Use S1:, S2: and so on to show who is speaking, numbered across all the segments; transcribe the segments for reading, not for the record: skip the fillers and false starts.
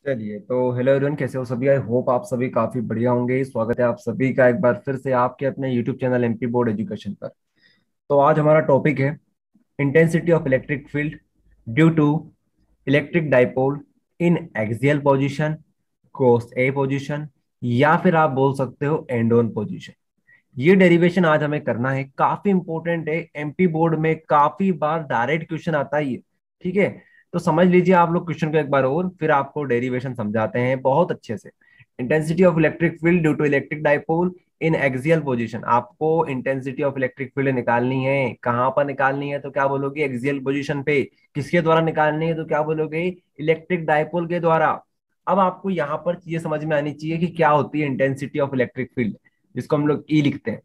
S1: चलिए तो hello everyone, कैसे हो सभी। आई होप आप सभी काफी बढ़िया होंगे। स्वागत है आप सभी का एक बार फिर से आपके अपने YouTube channel MP board education पर। तो आज हमारा टॉपिक है intensity of electric field due to electric dipole in axial position, cross A position, या फिर आप बोल सकते हो एंड ऑन पोजीशन। ये डेरिवेशन आज हमें करना है, काफी इंपॉर्टेंट है। एमपी बोर्ड में काफी बार डायरेक्ट क्वेश्चन आता ही है। ठीक है, तो समझ लीजिए आप लोग क्वेश्चन को एक बार और, फिर आपको डेरिवेशन समझाते हैं बहुत अच्छे से। Intensity of electric field due to electric dipole in axial position. आपको इंटेंसिटी ऑफ इलेक्ट्रिक फील्ड निकालनी है, कहाँ पर निकालनी है तो क्या बोलोगे, एक्सियल पोजीशन पे। किसके द्वारा निकालनी है तो क्या बोलोगे, इलेक्ट्रिक डाइपोल के द्वारा। अब आपको यहाँ पर चीजें समझ में आनी चाहिए कि क्या होती है इंटेंसिटी ऑफ इलेक्ट्रिक फील्ड, जिसको हम लोग ई लिखते हैं।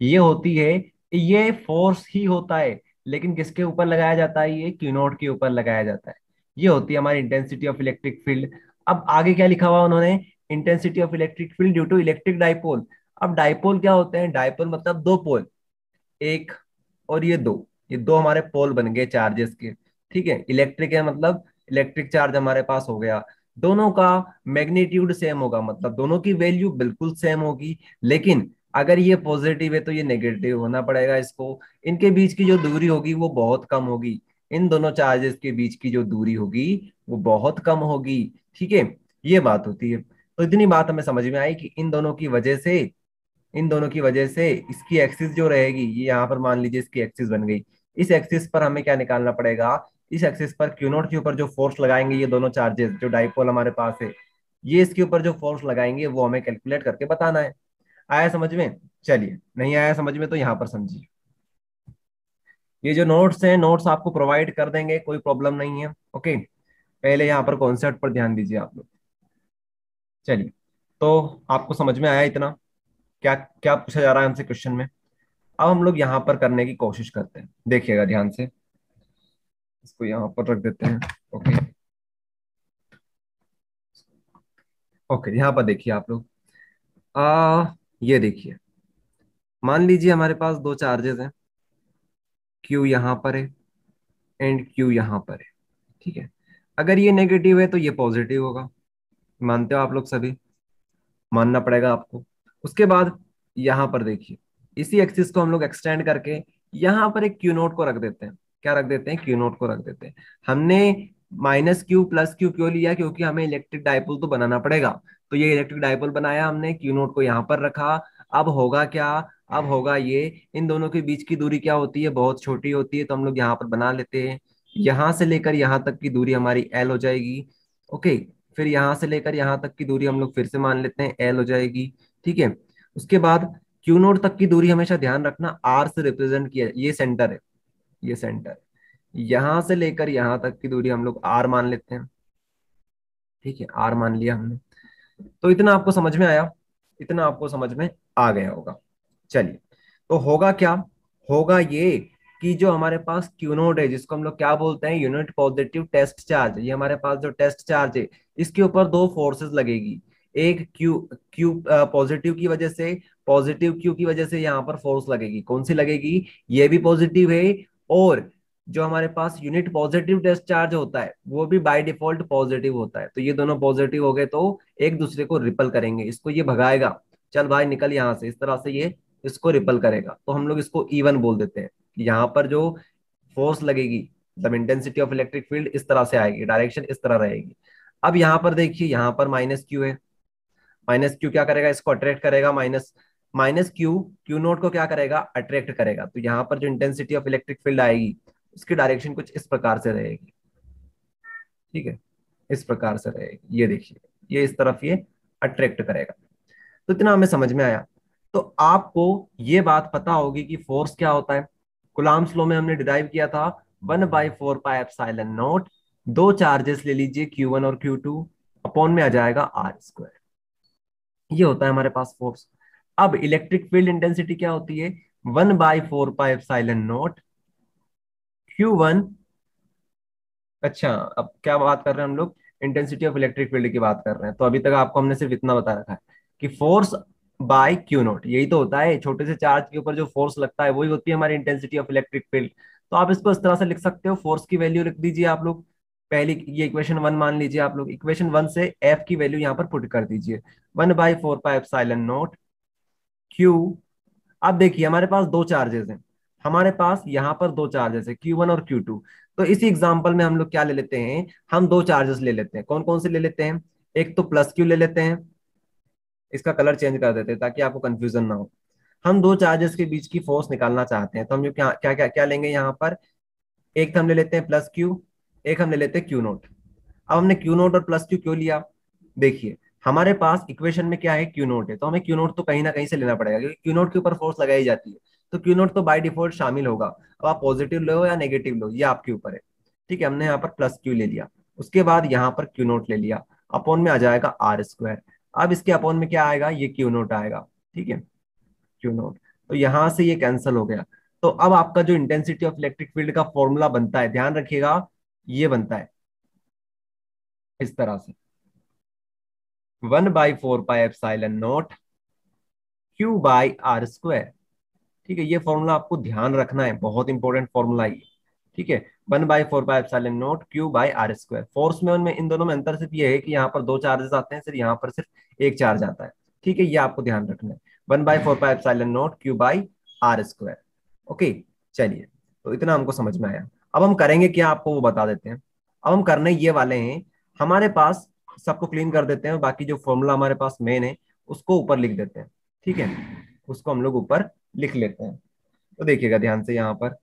S1: ये होती है, ये फोर्स ही होता है, लेकिन किसके ऊपर लगाया जाता है, ये क्यू नॉट के ऊपर लगाया जाता है। ये होती है हमारी इंटेंसिटी ऑफ इलेक्ट्रिक फील्ड। अब आगे क्या लिखा हुआ उन्होंने, intensity of electric field due to electric dipole. अब डाइपोल क्या होते हैं, डाइपोल मतलब दो पोल, एक और ये दो हमारे पोल बन गए चार्जेस के। ठीक है, इलेक्ट्रिक है मतलब इलेक्ट्रिक चार्ज हमारे पास हो गया। दोनों का मैग्नीट्यूड सेम होगा, मतलब दोनों की वैल्यू बिल्कुल सेम होगी। लेकिन अगर ये पॉजिटिव है तो ये नेगेटिव होना पड़ेगा इसको। इनके बीच की जो दूरी होगी वो बहुत कम होगी। इन दोनों चार्जेस के बीच की जो दूरी होगी वो बहुत कम होगी। ठीक है, ये बात होती है। तो इतनी बात हमें समझ में आई कि इन दोनों की वजह से इसकी एक्सिस जो रहेगी, ये यहाँ पर मान लीजिए इसकी एक्सिस बन गई। इस एक्सिस पर हमें क्या निकालना पड़ेगा, इस एक्सिस पर क्यू नॉट के ऊपर जो फोर्स लगाएंगे ये दोनों चार्जेस जो डाइपोल हमारे पास है, ये इसके ऊपर जो फोर्स लगाएंगे वो हमें कैलकुलेट करके बताना है। आया समझ में। चलिए, नहीं आया समझ में तो यहाँ पर समझिए। ये जो नोट्स हैं, नोट्स आपको प्रोवाइड कर देंगे, कोई प्रॉब्लम नहीं है। ओके, पहले यहाँ पर कॉन्सेप्ट पर ध्यान दीजिए आप लोग। चलिए, तो आपको समझ में आया इतना, क्या क्या पूछा जा रहा है हमसे क्वेश्चन में। अब हम लोग यहाँ पर करने की कोशिश करते हैं, देखिएगा ध्यान से। इसको यहाँ पर रख देते हैं। ओके, ओके, यहाँ पर देखिए आप लोग। ये देखिए, मान लीजिए हमारे पास दो चार्जेस हैं, क्यू यहाँ पर है एंड क्यू यहाँ पर है। ठीक है, अगर ये नेगेटिव है तो ये पॉजिटिव होगा। मानते हो आप लोग सभी, मानना पड़ेगा आपको। उसके बाद यहाँ पर देखिए, इसी एक्सिस को हम लोग एक्सटेंड करके यहाँ पर एक क्यू नोट को रख देते हैं। क्या रख देते हैं, क्यू नोट को रख देते हैं। हमने माइनस क्यू प्लस क्यू क्यों लिया, क्योंकि हमें इलेक्ट्रिक डाइपोल तो बनाना पड़ेगा। तो ये इलेक्ट्रिक डाइपोल बनाया हमने, क्यू नोट को यहाँ पर रखा। अब होगा क्या, अब होगा ये, इन दोनों के बीच की दूरी क्या होती है, बहुत छोटी होती है, तो हम लोग यहाँ पर बना लेते हैं। यहाँ से लेकर यहाँ तक की दूरी हमारी एल हो जाएगी। ओके, फिर यहां से लेकर यहां तक की दूरी हम लोग फिर से मान लेते हैं एल हो जाएगी। ठीक है, उसके बाद क्यू नोट तक की दूरी हमेशा ध्यान रखना आर से रिप्रेजेंट किया, ये सेंटर है, ये सेंटर है। यहां से लेकर यहां तक की दूरी हम लोग आर मान लेते हैं। ठीक है, आर मान लिया हमने। तो इतना आपको समझ में आया, इतना आपको समझ में आ गया होगा। चलिए, तो होगा क्या, होगा ये कि जो हमारे पास क्यू नोड है, जिसको हम लोग क्या बोलते हैं, यूनिट पॉजिटिव टेस्ट चार्ज, ये हमारे पास जो टेस्ट चार्ज है, इसके ऊपर दो फोर्सेस लगेगी। एक क्यू क्यू पॉजिटिव की वजह से, पॉजिटिव क्यू की वजह से यहाँ पर फोर्स लगेगी। कौन सी लगेगी, ये भी पॉजिटिव है, और जो हमारे पास यूनिट पॉजिटिव टेस्ट चार्ज होता है वो भी बाय डिफॉल्ट पॉजिटिव होता है। तो ये दोनों पॉजिटिव हो गए तो एक दूसरे को रिपल करेंगे, इसको ये भगाएगा, चल भाई निकल यहाँ से, इस तरह से ये इसको रिपल करेगा। तो हम लोग इसको E1 बोल देते हैं। यहाँ पर जो फोर्स लगेगी, मतलब इंटेंसिटी ऑफ इलेक्ट्रिक फील्ड इस तरह से आएगी, डायरेक्शन इस तरह रहेगी। अब यहाँ पर देखिए, यहाँ पर माइनस क्यू है, माइनस क्यू क्या करेगा, इसको अट्रैक्ट करेगा। Minus minus Q Q note को क्या करेगा, अट्रैक्ट करेगा। तो यहाँ पर जो इंटेंसिटी ऑफ इलेक्ट्रिक फील्ड आएगी उसकी डायरेक्शन कुछ इस प्रकार से रहेगी। ठीक है, इस प्रकार से रहेगी, ये देखिए, ये इस तरफ ये अट्रैक्ट करेगा। तो इतना हमें समझ में आया। तो आपको ये बात पता होगी कि फोर्स क्या होता है। कुलाम्स लॉ में हमने डिराइव किया था 1/4 पाई एप्सिलॉन नॉट। दो चार्जेस ले लीजिए, Q1 और Q2, अपॉन में आ जाएगा R²। ये होता है हमारे पास फोर्स। अब इलेक्ट्रिक फील्ड इंटेंसिटी क्या होती है, 1/4 पाई एप्सिलॉन नॉट Q1। अच्छा, अब क्या बात कर रहे हैं हम लोग, इंटेंसिटी ऑफ इलेक्ट्रिक फील्ड की बात कर रहे हैं। तो अभी तक आपको हमने सिर्फ इतना बता रखा है कि फोर्स बाय क्यू नोट, यही तो होता है, छोटे से चार्ज के ऊपर जो फोर्स लगता है वही होती है हमारी इंटेंसिटी ऑफ इलेक्ट्रिक फील्ड। तो आप इसको इस तरह से लिख सकते हो, फोर्स की वैल्यू लिख दीजिए आप लोग, पहली ये इक्वेशन वन मान लीजिए आप लोग, इक्वेशन वन से एफ की वैल्यू यहाँ पर पुट कर दीजिए, 1/4 पाई एप्सिलॉन नॉट क्यू। अब देखिए हमारे पास दो चार्जेस हैं, हमारे पास यहाँ पर दो चार्जेस है Q1 और Q2। तो इसी एग्जांपल में हम लोग क्या ले लेते हैं, हम दो चार्जेस ले लेते हैं। कौन कौन से ले लेते हैं, एक तो प्लस क्यू ले लेते हैं, इसका कलर चेंज कर देते हैं ताकि आपको कंफ्यूजन ना हो। हम दो चार्जेस के बीच की फोर्स निकालना चाहते हैं, तो हम जो क्या क्या क्या क्या लेंगे यहाँ पर, एक तो हम ले लेते हैं प्लस क्यू, एक हम ले लेते हैं क्यू नोट। अब हमने क्यू नोट और प्लस क्यू क्यों लिया, देखिए हमारे पास इक्वेशन में क्या है, क्यू नोट है, तो हमें क्यू नोट तो कहीं ना कहीं से लेना पड़ेगा क्योंकि क्यू नोट के ऊपर फोर्स लगाई जाती है। तो क्यू नोट तो बाय डिफॉल्ट शामिल होगा, अब आप पॉजिटिव लो या नेगेटिव लो ये आपके ऊपर है। ठीक है, हमने यहाँ पर प्लस क्यू ले लिया, उसके बाद यहाँ पर क्यू नोट ले लिया, अपॉन में आ जाएगा आर स्क्वायर। अब इसके अपॉन में क्या आएगा, ये क्यू नोट आएगा। ठीक है, क्यू नोट, तो यहां से ये कैंसिल हो गया। तो अब आपका जो इंटेंसिटी ऑफ इलेक्ट्रिक फील्ड का फॉर्मूला बनता है, ध्यान रखिएगा, ये बनता है इस तरह से, 1/4 पाई एप्सिलॉन नॉट Q/R²। ठीक है, ये फॉर्मूला आपको ध्यान रखना है, बहुत इंपॉर्टेंट फॉर्मूला ये। ठीक है, 1/4 pi epsilon not Q/R²। Force में उनमें इन दोनों में अंतर सिर्फ ये है कि यहाँ पर दो चार्जेस आते हैं, सिर्फ यहाँ पर सिर्फ एक चार्ज आता है। ठीक है, ये आपको ध्यान रखना है, 1/4 pi epsilon not Q/R²। Okay, चलिए, तो इतना हमको समझ में आया। अब हम करेंगे क्या, आपको वो बता देते हैं। अब हम करने ये वाले हैं, हमारे पास सबको क्लीन कर देते हैं, बाकी जो फॉर्मूला हमारे पास मेन है उसको ऊपर लिख देते हैं। ठीक है, उसको हम लोग ऊपर लिख लेते हैं। तो देखिएगा ध्यान से, यहाँ पर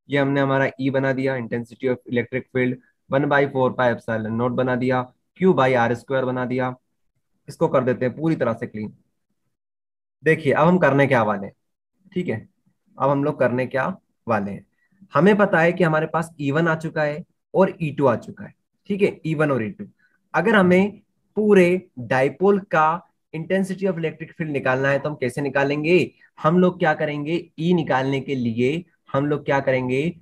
S1: ये हमने हमारा ई बना दिया, intensity of electric field 1/4 pi epsilon not बना दिया, Q/R² बना दिया। इसको कर देते हैं पूरी तरह से क्लीन। देखिए अब हम करने क्या वाले हैं, ठीक है, अब हम लोग करने क्या वाले हैं, हमें पता है कि हमारे पास E1 आ चुका है और E2 आ चुका है। ठीक है, E1 और E2, अगर हमें पूरे डाइपोल का इंटेंसिटी ऑफ इलेक्ट्रिक फील्ड निकालना है तो हम कैसे निकालेंगे, हम लोग क्या करेंगे, ई निकालने के लिए हम लोग क्या करेंगे,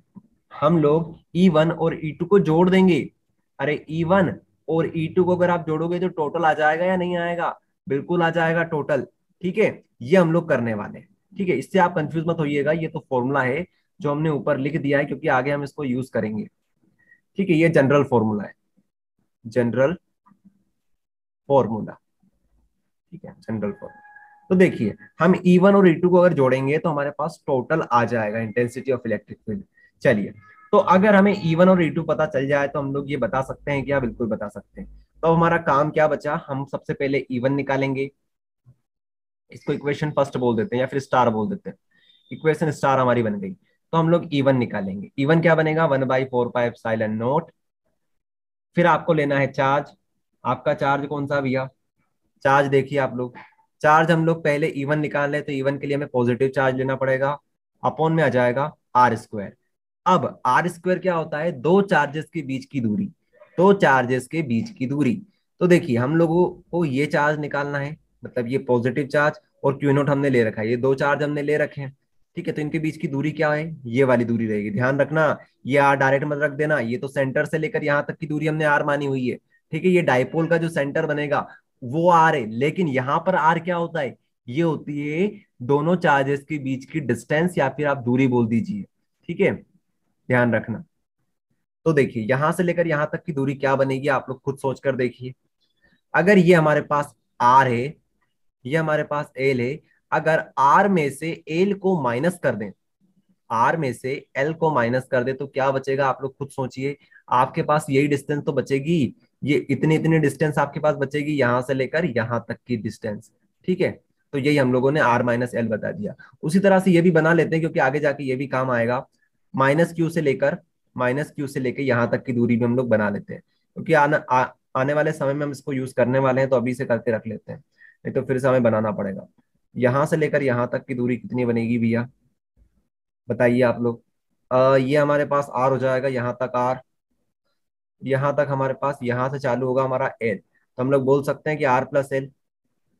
S1: हम लोग E1 और E2 को जोड़ देंगे। अरे E1 और E2 को अगर आप जोड़ोगे तो टोटल आ जाएगा या नहीं आएगा, बिल्कुल आ जाएगा टोटल। ठीक है, ये हम लोग करने वाले हैं। ठीक है, इससे आप कंफ्यूज मत होइएगा, ये तो फॉर्मूला है जो हमने ऊपर लिख दिया है क्योंकि आगे हम इसको यूज करेंगे। ठीक है, ये जनरल फॉर्मूला है, जनरल फॉर्मूला। ठीक है, जनरल फॉर्मूला। तो देखिए हम E1 और E2 को अगर जोड़ेंगे तो हमारे पास टोटल आ जाएगा इंटेंसिटी ऑफ इलेक्ट्रिक फील्ड। चलिए, तो अगर हमें E1 और E2 पता चल जाए तो हम लोग ये बता सकते हैं क्या, बिल्कुल बता सकते हैं। तो हमारा काम क्या बचा, हम सबसे पहले E1 निकालेंगे, इसको इक्वेशन फर्स्ट बोल देते हैं या फिर स्टार बोल देते हैं, इक्वेशन स्टार हमारी बन गई। तो हम लोग E1 निकालेंगे, E1 क्या बनेगा, 1/4 पाई एप्सिलॉन नॉट। फिर आपको लेना है चार्ज, आपका चार्ज कौन सा भैया, चार्ज देखिए आप लोग, चार्ज हम लोग पहले E1 निकाल रहे हैं तो E1 के लिए हमें पॉजिटिव चार्ज लेना पड़ेगा, अपॉन में आ जाएगा R²। अब R² क्या होता है, दो चार्जेस के बीच की दूरी, दो चार्जेस के बीच की दूरी। तो देखिए हम लोगों को ये चार्ज निकालना है, मतलब ये पॉजिटिव चार्ज, और क्यू नोट हमने ले रखा है, ये दो चार्ज हमने ले रखे हैं। ठीक है, तो इनके बीच की दूरी क्या है, ये वाली दूरी रहेगी, ध्यान रखना, ये आर डायरेक्ट मत रख देना, ये तो सेंटर से लेकर यहाँ तक की दूरी हमने आर मानी हुई है। ठीक है, ये डाइपोल का जो सेंटर बनेगा वो आर है, लेकिन यहां पर आर क्या होता है, ये होती है दोनों चार्जेस के बीच की डिस्टेंस या फिर आप दूरी बोल दीजिए। ठीक है, ध्यान रखना। तो देखिए यहां से लेकर यहां तक की दूरी क्या बनेगी, आप लोग खुद सोच कर देखिए। अगर ये हमारे पास आर है, ये हमारे पास एल है, अगर आर में से एल को माइनस कर दें, आर में से एल को माइनस कर दे तो क्या बचेगा, आप लोग खुद सोचिए। आपके पास यही डिस्टेंस तो बचेगी, ये इतनी इतनी डिस्टेंस आपके पास बचेगी यहां से लेकर यहां तक की डिस्टेंस। ठीक है, तो यही हम लोगों ने R-L बता दिया। उसी तरह से ये भी बना लेते हैं क्योंकि आगे जाके ये भी काम आएगा, माइनस क्यू से लेकर यहां तक की दूरी भी हम लोग बना लेते हैं क्योंकि आने वाले समय में हम इसको यूज करने वाले हैं, तो अभी से करके रख लेते हैं, नहीं तो फिर से हमें बनाना पड़ेगा। यहां से लेकर यहां तक की दूरी कितनी बनेगी भैया, बताइए आप लोग। ये हमारे पास आर हो जाएगा, यहाँ तक आर, यहाँ तक हमारे पास, यहाँ से चालू होगा हमारा एल, तो हम लोग बोल सकते हैं कि R+L,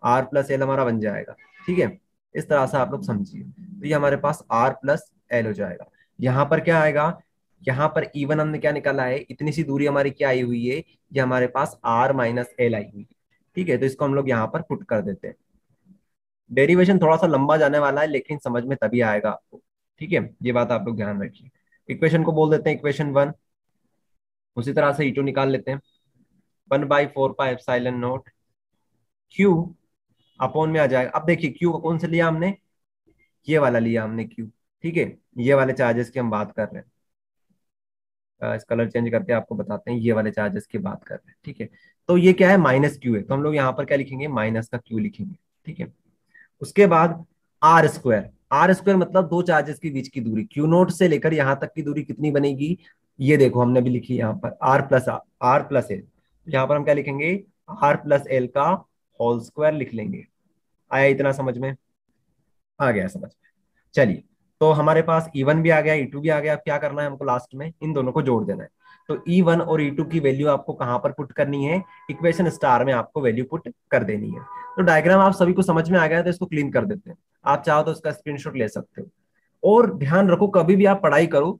S1: R+L हमारा बन जाएगा। ठीक है, इस तरह से आप लोग समझिए, तो ये हमारे पास R+L हो जाएगा। यहाँ पर क्या आएगा, यहाँ पर E1 हमने क्या निकाला है, इतनी सी दूरी हमारी क्या आई हुई है, ये हमारे पास R-L आई हुई है। ठीक है, तो इसको हम लोग यहाँ पर पुट कर देते हैं। डेरिवेशन थोड़ा सा लंबा जाने वाला है लेकिन समझ में तभी आएगा आपको। ठीक है, ये बात आप लोग ध्यान रखिए। इक्वेशन को बोल देते हैं इक्वेशन वन, उसी तरह से E2 निकाल लेते हैं। 1/4 pi epsilon not Q upon में आ जाएगा। अब देखिए क्यू कौन से लिया हमने, ये वाला लिया हमने क्यू। ठीक है, ये वाले चार्जेस की हम बात कर रहे हैं। इस कलर चेंज करके आपको बताते हैं, ये वाले चार्जेस की बात कर रहे हैं। ठीक है, तो ये क्या है, माइनस क्यू है, तो हम लोग यहाँ पर क्या लिखेंगे, माइनस का क्यू लिखेंगे। ठीक है, उसके बाद आर स्क्वायर। आर स्क्वायर मतलब दो चार्जेस के बीच की दूरी, क्यू नोट से लेकर यहाँ तक की दूरी कितनी बनेगी, ये देखो हमने भी लिखी यहाँ पर आर प्लस एल। यहाँ पर हम क्या लिखेंगे, R+L का होल स्क्वायर लिख लेंगे। आया इतना समझ में, आ गया समझ में। चलिए, तो हमारे पास E1 भी आ गया, E2 भी आ गया। अब क्या करना है हमको, लास्ट में इन दोनों को जोड़ देना है। तो E1 और E2 की वैल्यू आपको कहां पर पुट करनी है, इक्वेशन स्टार में आपको वैल्यू पुट कर देनी है। तो डायग्राम आप सभी को समझ में आ गया है, तो इसको क्लीन कर देते हैं। आप चाहो तो इसका स्क्रीनशॉट ले सकते हो। और ध्यान रखो, कभी भी आप पढ़ाई करो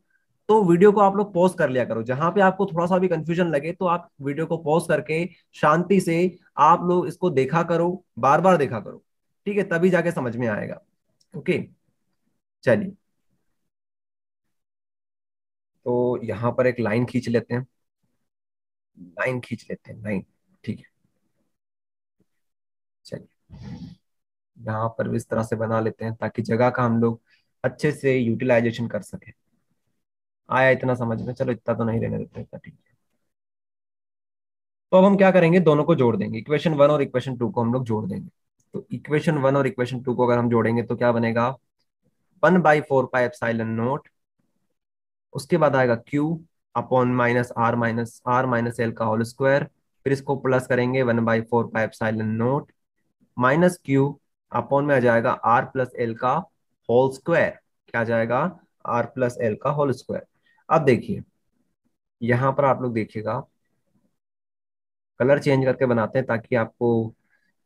S1: तो वीडियो को आप लोग पॉज कर लिया करो। जहां पे आपको थोड़ा सा भी कंफ्यूजन लगे तो आप वीडियो को पॉज करके शांति से आप लोग इसको देखा करो, बार बार देखा करो। ठीक है, तभी जाके समझ में आएगा। ओके, चलिए, तो यहां पर एक लाइन खींच लेते हैं, लाइन खींच लेते हैं, लाइन। ठीक है, चलिए, यहाँ पर भी इस तरह से बना लेते हैं ताकि जगह का हम लोग अच्छे से यूटिलाइजेशन कर सके। आया इतना समझ में, चलो इतना तो नहीं रहने देते, इतना ठीक है। तो अब हम क्या करेंगे, दोनों को जोड़ देंगे, इक्वेशन 1 और इक्वेशन 2 को हम लोग जोड़ देंगे। तो इक्वेशन 1 और इक्वेशन 2 को अगर हम जोड़ेंगे तो क्या बनेगा, 1/4 पाई एप्सिलॉन नॉट, उसके बाद आएगा Q upon minus R minus L का होल स्क्वायर। फिर इसको प्लस करेंगे, 1/4 pi epsilon naught minus Q upon में आ जाएगा R+L का होल स्क्वायर। क्या आ जाएगा, R+L का होल स्क्वायर। अब देखिए, यहां पर आप लोग देखिएगा, कलर चेंज करके बनाते हैं ताकि आपको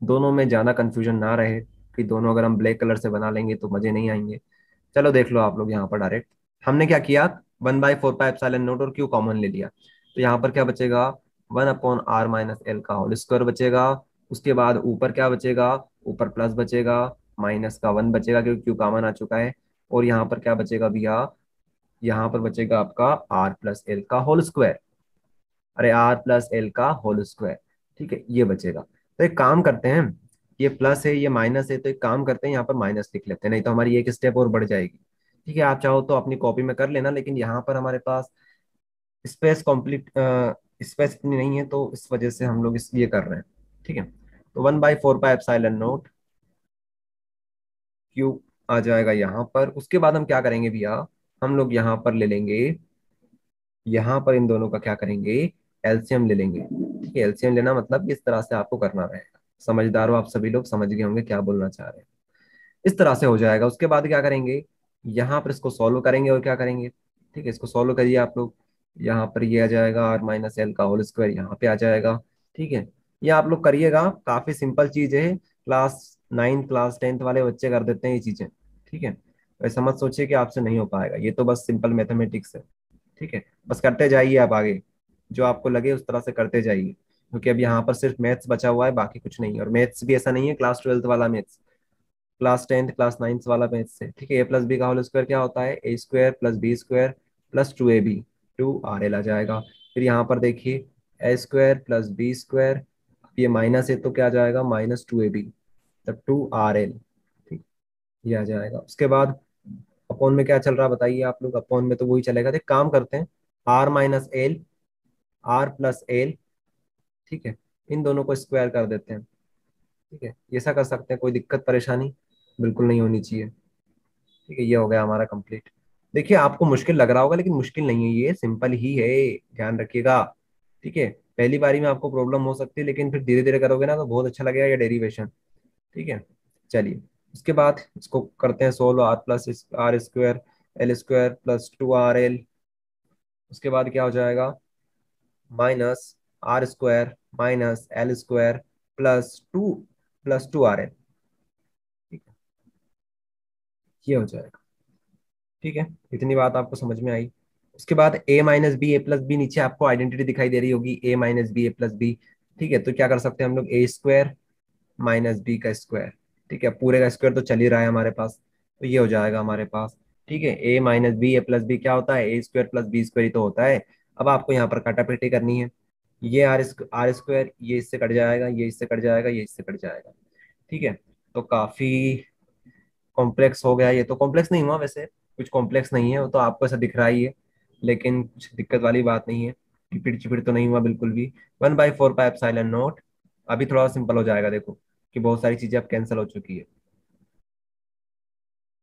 S1: दोनों में ज्यादा कंफ्यूजन ना रहे, कि दोनों अगर हम ब्लैक कलर से बना लेंगे तो मजे नहीं आएंगे। चलो देख लो आप लोग यहाँ पर डायरेक्ट, हमने क्या किया, 1/4 पाई एप्सिलॉन नॉट और क्यू कॉमन ले लिया। तो यहाँ पर क्या बचेगा, 1/R-L का होल स्क्वायर बचेगा। उसके बाद ऊपर क्या बचेगा, ऊपर प्लस बचेगा, माइनस का 1 बचेगा क्योंकि क्यू कॉमन आ चुका है। और यहाँ पर क्या बचेगा भैया, यहाँ पर बचेगा आपका R+L का होल स्क्वायर। अरे R+L का होल स्क्वायर। ठीक है, ये बचेगा। तो एक काम करते हैं, ये प्लस है ये माइनस है, तो एक काम करते हैं यहाँ पर माइनस लिख लेते हैं, नहीं तो हमारी एक स्टेप और बढ़ जाएगी। ठीक है, आप चाहो तो अपनी कॉपी में कर लेना, लेकिन यहाँ पर हमारे पास स्पेस कंप्लीट स्पेस इतनी नहीं है, तो इस वजह से हम लोग इसलिए कर रहे हैं। ठीक है, तो 1/4 पाई एप्सिलॉन नॉट क्यूब आ जाएगा यहाँ पर। उसके बाद हम क्या करेंगे भैया, हम लोग यहाँ पर ले लेंगे, यहाँ पर इन दोनों का क्या करेंगे, एलसीएम ले लेंगे। ठीक है, एलसीएम लेना मतलब इस तरह से आपको करना रहेगा। समझदार हो आप सभी लोग, समझ गए होंगे क्या बोलना चाह रहे हैं। इस तरह से हो जाएगा। उसके बाद क्या करेंगे, यहाँ पर इसको सॉल्व करेंगे और क्या करेंगे, ठीक है, इसको सॉल्व करिए आप लोग। यहाँ पर ये आ जाएगा R-L का होल स्क्वायर, यहाँ पे आ जाएगा। ठीक है, ये आप लोग करिएगा, काफी सिंपल चीज है, क्लास 9 क्लास 10 वाले बच्चे कर देते हैं ये चीजें। ठीक है, वैसा मत सोचिए कि आपसे नहीं हो पाएगा, ये तो बस सिंपल मैथमेटिक्स है। ठीक है, बस करते जाइए आप आगे, जो आपको लगे उस तरह से करते जाइए, क्योंकि अब यहाँ पर सिर्फ मैथ्स बचा हुआ है, बाकी कुछ नहीं है। और मैथ्स भी ऐसा नहीं है क्लास 12 वाला मैथ्स, क्लास 10 क्लास 9 वाला मैथ्स है। ठीक है, A+B का होल स्क्वायर क्या होता है, A² + B² + 2AB, 2RL आ जाएगा। फिर यहाँ पर देखिए, A² + B², ये माइनस है तो क्या आ जाएगा, -2AB, तब 2RL। ठीक, ये आ जाएगा। उसके बाद अपॉन में क्या चल रहा है बताइए आप लोग, अपॉन में तो वही चलेगा। तो एक काम करते हैं, R-L, R+L, ठीक है, इन दोनों को स्क्वायर कर देते हैं। ठीक है, ये ऐसा कर सकते हैं, कोई दिक्कत परेशानी बिल्कुल नहीं होनी चाहिए। ठीक है, ये हो गया हमारा कंप्लीट। देखिए आपको मुश्किल लग रहा होगा, लेकिन मुश्किल नहीं है, ये सिंपल ही है, ध्यान रखिएगा। ठीक है, पहली बारी में आपको प्रॉब्लम हो सकती है, लेकिन फिर धीरे धीरे करोगे ना तो बहुत अच्छा लगेगा ये डेरिवेशन। ठीक है, चलिए, उसके बाद इसको करते हैं सोल्व, R+R² L² + 2RL। उसके बाद क्या हो जाएगा, -R² -L² +2 ठीक है, ये हो जाएगा। ठीक है, इतनी बात आपको समझ में आई। उसके बाद A-B A+B, नीचे आपको आइडेंटिटी दिखाई दे रही होगी, A-B A+B। ठीक है, तो क्या कर सकते हैं हम लोग, A² -B का स्क्वायर। ठीक है, पूरे का स्क्वायर तो चल ही रहा है हमारे पास, तो ये हो जाएगा हमारे पास। ठीक है, A-B A+B क्या होता है, A² + B² ही तो होता है। अब आपको यहाँ पर काटापीटी करनी है। ये आर स्क्वायर ये इससे कट जाएगा, ये इससे कट जाएगा, ये इससे कट जाएगा। ठीक है। तो काफी कॉम्प्लेक्स हो गया। ये तो कॉम्प्लेक्स नहीं हुआ वैसे, कुछ कॉम्प्लेक्स नहीं है, वो तो आपको ऐसा दिख रहा ही है, लेकिन कुछ दिक्कत वाली बात नहीं है। टिपिट चिपिट तो नहीं हुआ बिल्कुल भी। 1/4 पाई एप्सिलॉन नॉट। अभी थोड़ा सिंपल हो जाएगा, देखो कि बहुत सारी चीजें अब कैंसिल हो चुकी है।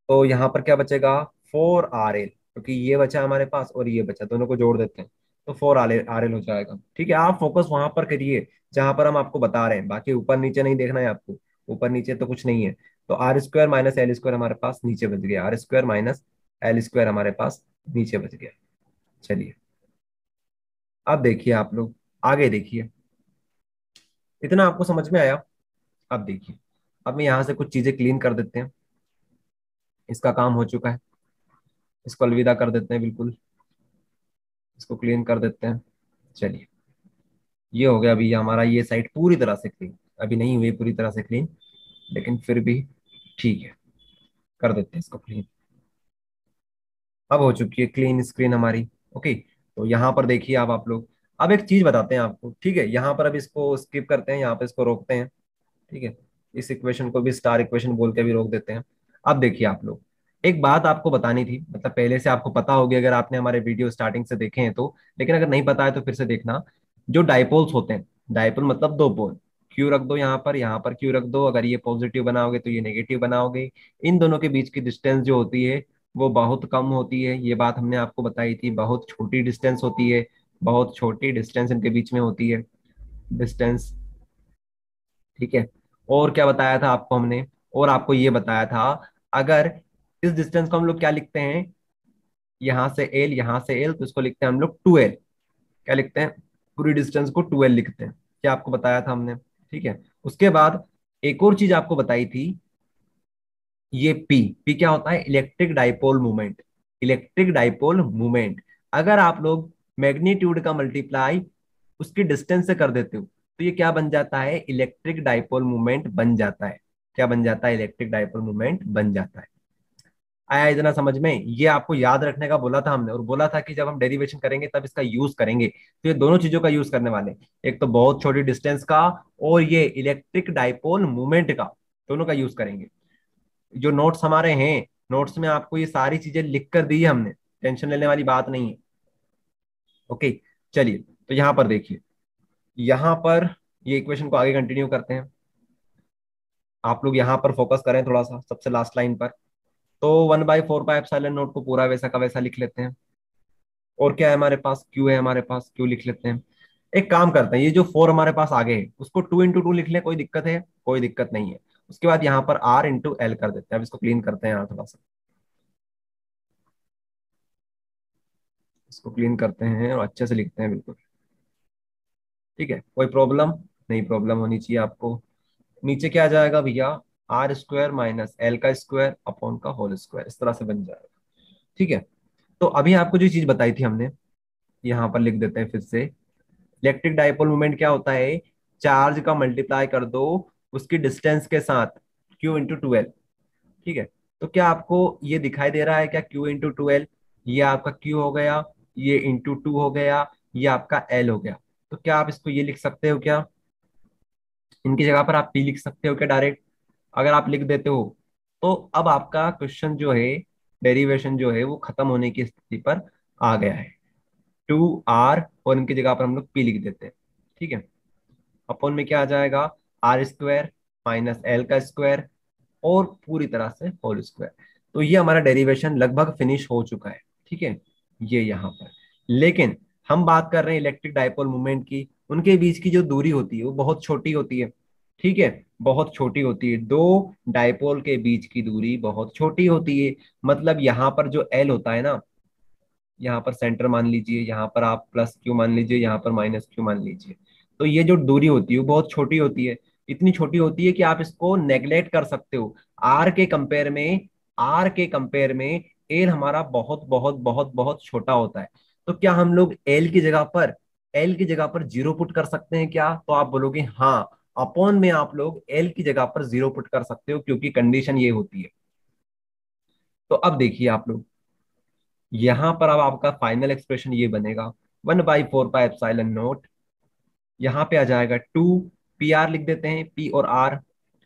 S1: तो यहाँ पर क्या बचेगा, 4 RL, क्योंकि ये बचा हमारे पास और ये बचा, दोनों को जोड़ देते हैं तो 4 RL हो जाएगा। ठीक है, आप फोकस वहां पर करिए जहां पर हम आपको बता रहे हैं, बाकी ऊपर नीचे नहीं देखना है आपको। ऊपर नीचे तो कुछ नहीं है। तो R² - L² हमारे पास नीचे बच गया, R² - L² हमारे पास नीचे बच गया। चलिए, अब देखिए आप लोग, आगे देखिए। इतना आपको समझ में आया? अब देखिए, अब मैं यहाँ से कुछ चीजें क्लीन कर देते हैं। इसका काम हो चुका है, इसको अलविदा कर देते हैं बिल्कुल, इसको क्लीन कर देते हैं। चलिए, ये हो गया अभी हमारा ये साइड पूरी तरह से क्लीन। अभी नहीं हुई पूरी तरह से क्लीन, लेकिन फिर भी ठीक है, कर देते हैं इसको क्लीन। अब हो चुकी है क्लीन स्क्रीन हमारी। ओके, तो यहाँ पर देखिए आप लोग, अब एक चीज बताते हैं आपको। ठीक है, यहाँ पर अब इसको स्किप करते हैं, यहाँ पे इसको रोकते हैं। ठीक है, इस इक्वेशन को भी स्टार इक्वेशन बोल के भी रोक देते हैं। अब देखिए आप लोग, एक बात आपको बतानी थी, मतलब पहले से आपको पता होगी अगर आपने हमारे वीडियो स्टार्टिंग से देखे हैं तो, लेकिन अगर नहीं पता है तो फिर से देखना। जो डाइपोल्स होते हैं, डाइपोल मतलब दो पोल, क्यू रख दो यहाँ पर क्यू रख दो, अगर ये पॉजिटिव बनाओगे तो ये नेगेटिव बनाओगे। इन दोनों के बीच की डिस्टेंस जो होती है वो बहुत कम होती है, ये बात हमने आपको बताई थी, बहुत छोटी डिस्टेंस होती है, बहुत छोटी डिस्टेंस इनके बीच में होती है, डिस्टेंस। ठीक है, और क्या बताया था आपको हमने, और आपको ये बताया था, अगर इस डिस्टेंस को हम लोग क्या लिखते हैं, यहाँ से एल यहाँ से एल, तो इसको लिखते हैं हम लोग 2L। क्या लिखते हैं, पूरी डिस्टेंस को 2L लिखते हैं। क्या आपको बताया था हमने? ठीक है, उसके बाद एक और चीज आपको बताई थी, ये पी। पी क्या होता है, electric dipole movement. Electric dipole movement, अगर आप लोग मैग्नीट्यूड का मल्टीप्लाई उसकी डिस्टेंस से कर देते हो तो ये क्या बन जाता है, इलेक्ट्रिक डाइपोल मूवमेंट बन जाता है। क्या बन जाता है, इलेक्ट्रिक डाइपोल मूवमेंट बन जाता है। आया इतना समझ में? ये आपको याद रखने का बोला था हमने, और बोला था कि जब हम डेरिवेशन करेंगे तब इसका यूज करेंगे, तो ये दोनों चीजों का यूज करने वाले हैं। एक तो बहुत छोटी डिस्टेंस का, और ये इलेक्ट्रिक डाइपोल मूवमेंट का, दोनों का यूज करेंगे। जो नोट्स हमारे हैं, नोट्स में आपको ये सारी चीजें लिख कर दी है हमने, टेंशन लेने वाली बात नहीं है। ओके, चलिए, तो यहां पर देखिए, यहां पर ये इक्वेशन को आगे कंटिन्यू करते हैं। आप लोग यहाँ पर फोकस करें थोड़ा सा सबसे लास्ट लाइन पर। तो 1/4 पाई एप्सिलॉन नोट को पूरा वैसा का वैसा लिख लेते हैं। और क्या है हमारे पास, क्यू है हमारे पास, क्यू लिख लेते हैं। एक काम करते हैं, ये जो 4 हमारे पास आगे है उसको 2 × 2 लिख लें, कोई दिक्कत है? कोई दिक्कत नहीं है। उसके बाद यहाँ पर R × L कर देते हैं। अब इसको क्लीन करते हैं यहाँ थोड़ा सा, इसको क्लीन करते हैं और अच्छे से लिखते हैं बिल्कुल। ठीक है, कोई प्रॉब्लम नहीं, प्रॉब्लम होनी चाहिए आपको। नीचे क्या आ जाएगा भैया, R² - L² अपॉन का होल स्क्वायर, इस तरह से बन जाएगा। ठीक है, तो अभी आपको जो चीज बताई थी हमने, यहाँ पर लिख देते हैं फिर से। इलेक्ट्रिक डाइपोल मूवमेंट क्या होता है, चार्ज का मल्टीप्लाई कर दो उसकी डिस्टेंस के साथ, Q × 2L। ठीक है, तो क्या आपको ये दिखाई दे रहा है क्या, Q × 2L? ये आपका Q हो गया, ये × 2 हो गया, ये आपका L हो गया। तो क्या आप इसको ये लिख सकते हो क्या, इनकी जगह पर आप P लिख सकते हो क्या डायरेक्ट? अगर आप लिख देते हो तो अब आपका क्वेश्चन जो है, डेरिवेशन जो है वो खत्म होने की स्थिति पर आ गया है। 2R, और इनकी जगह पर हम लोग P लिख देते हैं। ठीक है, अपॉन में क्या आ जाएगा, R² - L², और पूरी तरह से होल स्क्वायर। तो ये हमारा डेरिवेशन लगभग फिनिश हो चुका है। ठीक है, ये यहाँ पर, लेकिन हम बात कर रहे हैं इलेक्ट्रिक डाइपोल मूवमेंट की, उनके बीच की जो दूरी होती है वो बहुत छोटी होती है। ठीक है, बहुत छोटी होती है, दो डाइपोल के बीच की दूरी बहुत छोटी होती है। मतलब यहाँ पर जो एल होता है ना, यहाँ पर सेंटर मान लीजिए, यहाँ पर आप +Q मान लीजिए, यहाँ पर -Q मान लीजिए। तो ये जो दूरी होती है वो बहुत छोटी होती है, इतनी छोटी होती है कि आप इसको नेग्लेक्ट कर सकते हो। आर के कंपेयर में, आर के कंपेयर में एल हमारा बहुत बहुत बहुत बहुत छोटा होता है। तो क्या हम लोग एल की जगह पर 0 पुट कर सकते हैं क्या? तो आप बोलोगे हाँ, अपॉन में आप लोग एल की जगह पर 0 पुट कर सकते हो, क्योंकि कंडीशन ये होती है। तो अब देखिए आप लोग, यहां पर अब आपका फाइनल एक्सप्रेशन ये बनेगा, 1/4 पाई एप्सिलॉन नॉट, यहाँ पे आ जाएगा 2 PR लिख देते हैं, P और R।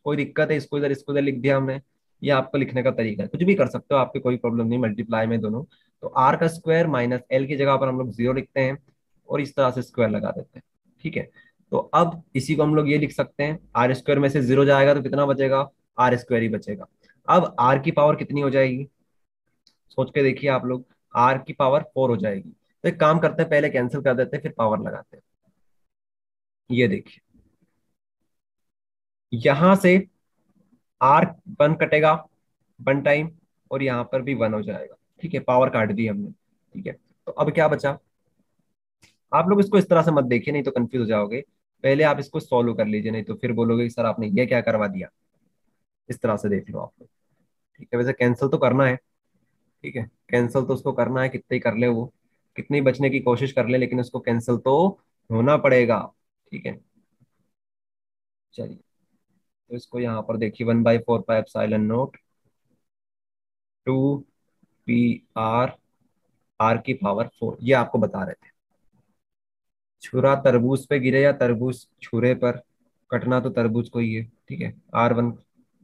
S1: कोई दिक्कत है? इसको इधर लिख दिया हमने। ये आपको लिखने का तरीका है, कुछ भी कर सकते हो, आपकी कोई प्रॉब्लम नहीं, मल्टीप्लाई में दोनों। तो R² माइनस L की जगह पर हम लोग 0 लिखते हैं और इस तरह से स्क्वायर लगा देते हैं। ठीक है, तो अब इसी को हम लोग ये लिख सकते हैं, R² में से 0 जाएगा तो कितना बचेगा? R² ही बचेगा। अब R की पावर कितनी हो जाएगी, सोच के देखिए आप लोग। R की पावर 4 हो जाएगी। तो एक काम करते हैं, पहले कैंसिल कर देते हैं फिर पावर लगाते हैं। ये देखिए, यहां से R 1 कटेगा 1 टाइम, और यहाँ पर भी 1 हो जाएगा। ठीक है, पावर काट दी हमने। ठीक है, तो अब क्या बचा? आप लोग इसको इस तरह से मत देखिए, नहीं तो कंफ्यूज हो जाओगे। पहले आप इसको सॉल्व कर लीजिए, नहीं तो फिर बोलोगे कि सर आपने ये क्या करवा दिया। इस तरह से देख लो आप लोग। ठीक है, वैसे कैंसिल तो करना है। ठीक है, कैंसिल तो उसको करना है, कितने ही कर ले वो, कितनी बचने की कोशिश कर ले, लेकिन उसको कैंसिल तो होना पड़ेगा। ठीक है, चलिए, तो इसको यहाँ पर देखिए, 1/4 pi epsilon not 2 PR, R की पावर 4, ये आपको बता रहे थे। छुरा तरबूज पे गिरे या तरबूज छुरे पर, कटना तो तरबूज को ही है। ठीक है, R 1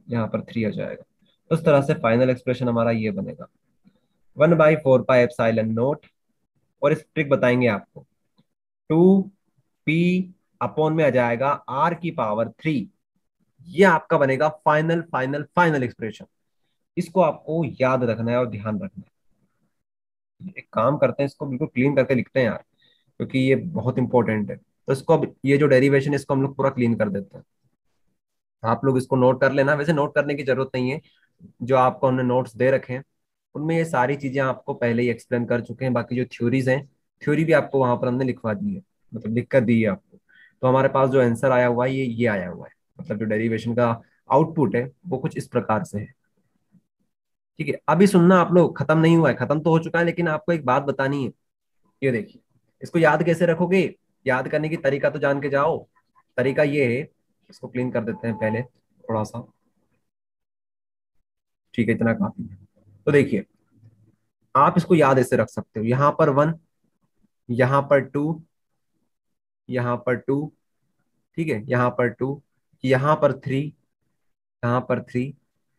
S1: यहाँ पर 3 आ जाएगा। उस तरह से फाइनल एक्सप्रेशन हमारा ये बनेगा, 1/4 पाई एप्सिलॉन नॉट, और इस ट्रिक बताएंगे आपको। 2 P अपॉन में आ जाएगा R की पावर 3। ये आपका बनेगा फाइनल फाइनल फाइनल एक्सप्रेशन। इसको आपको याद रखना है और ध्यान रखना है। एक काम करते हैं, इसको बिल्कुल क्लीन करके लिखते हैं यार, क्योंकि ये बहुत इंपॉर्टेंट है। तो इसको अब ये जो डेरिवेशन है इसको हम लोग पूरा क्लीन कर देते हैं। आप लोग इसको नोट कर लेना, वैसे नोट करने की जरूरत नहीं है। जो आपको हमने नोट्स दे रखे हैं उनमें ये सारी चीजें आपको पहले ही एक्सप्लेन कर चुके हैं। बाकी जो थ्योरीज हैं, थ्योरी भी आपको वहां पर हमने लिखवा दी है, मतलब लिख कर दी है आपको। तो हमारे पास जो आंसर आया हुआ है ये आया हुआ है, मतलब जो डेरिवेशन का आउटपुट है वो कुछ इस प्रकार से है। ठीक है, अभी सुनना आप लोग, खत्म नहीं हुआ है, खत्म तो हो चुका है, लेकिन आपको एक बात बतानी है। ये देखिए, इसको याद कैसे रखोगे? याद करने की तरीका तो जान के जाओ। तरीका ये है, इसको क्लीन कर देते हैं पहले थोड़ा सा। ठीक है, इतना काफी है। तो देखिए, आप इसको याद ऐसे रख सकते हो, यहाँ पर 1, यहाँ पर 2, यहाँ पर 2, ठीक है, यहाँ पर 2, यहाँ पर 3, यहाँ पर 3,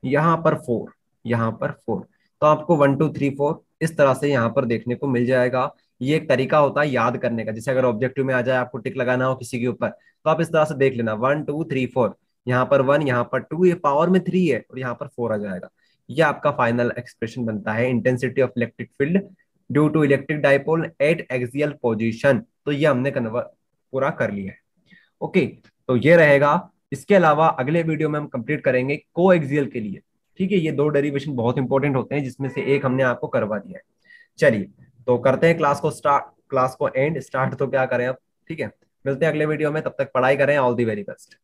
S1: यहाँ पर 4, यहाँ पर 4। तो आपको 1 2 3 4 इस तरह से यहाँ पर देखने को मिल जाएगा। ये एक तरीका होता है याद करने का, जैसे अगर ऑब्जेक्टिव में आ जाए आपको टिक लगाना हो किसी के ऊपर, तो आप इस तरह से देख लेना, 1 2 3 4, यहाँ पर 1, यहाँ पर 2, ये पावर में 3 है, और यहाँ पर 4 आ जाएगा। ये आपका फाइनल एक्सप्रेशन बनता है, intensity of electric field due to electric dipole at axial position. तो ये हमने कन्वर्ट पूरा कर लिया है। ओके, तो ये रहेगा। इसके अलावा अगले वीडियो में हम कंप्लीट करेंगे कोएक्सियल के लिए। ठीक है, ये दो डेरिवेशन बहुत इंपॉर्टेंट होते हैं, जिसमें से एक हमने आपको करवा दिया है। चलिए, तो करते हैं क्लास को स्टार्ट, क्लास को एंड, स्टार्ट तो क्या करें अब। ठीक है, मिलते हैं अगले वीडियो में, तब तक पढ़ाई करें। All the very best.